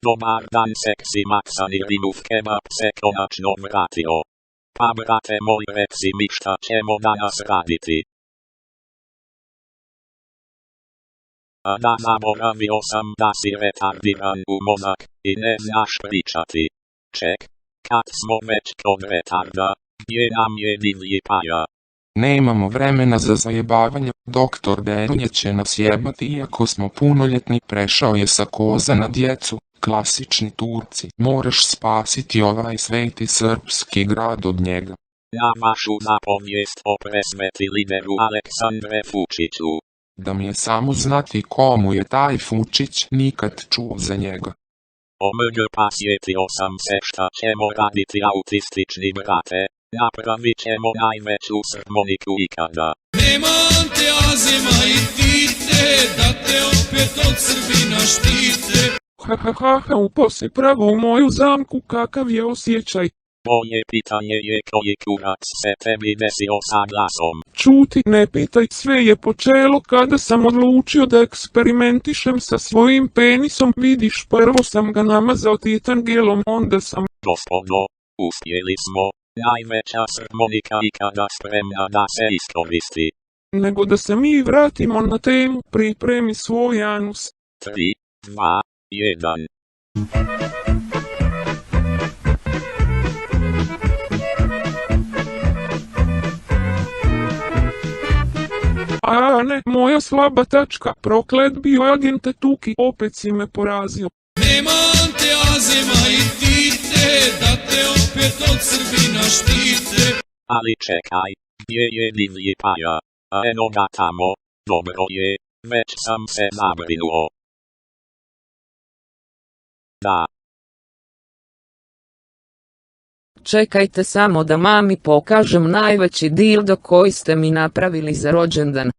Dobar dan seksi maksani Rimov kebab se konačno vratio. Pa brate moj reci mi šta ćemo danas raditi. A da zaboravio sam da si retardiran u mozak i ne znaš pričati. Ček, kad smo već kod retarda, gdje nam je divlji Paja? Nemamo vremena za zajebavanje, doktor Derunje će nas jebati iako smo punoljetni, prešao je sa koza na djecu, klasični Turci. Moraš spasiti ovaj sveti srpski grad od njega. Na vašu zapovijest o presveti lideru Aleksandre Vučiću. Da mi je samo znati komu je taj Vučić, nikad čuo za njega. Omg pa sjetio sam se šta ćemo raditi autistični brate. Napravit ćemo najveću srmoniku ikada. Nemam te azima i tite, da te opet od Srbina štite. Upao se pravo u moju zamku, kakav je osjećaj? Moje pitanje je koji kurac se tebi desio sa glasom. Čuti, ne pitaj, sve je počelo kada sam odlučio da eksperimentišem sa svojim penisom. Vidiš, prvo sam ga namazao titangelom, onda sam... Gospodo, uspjeli smo. Najveća srmonika ikada spremna da se iskoristi. Nego da se mi vratimo na temu, pripremi svoj anus. 3, 2, 1. A ne, moja slaba tačka, proklet bio agente Tuki, opet si me porazio. Nemam te azima i tite, da te opet od Srbina štite. Ali čekaj, gdje je divlji Paja? A eno ga tamo, dobro je, već sam se zabrinuo. Da. Čekajte samo da mami pokažem najveći dildo koji ste mi napravili za rođendan.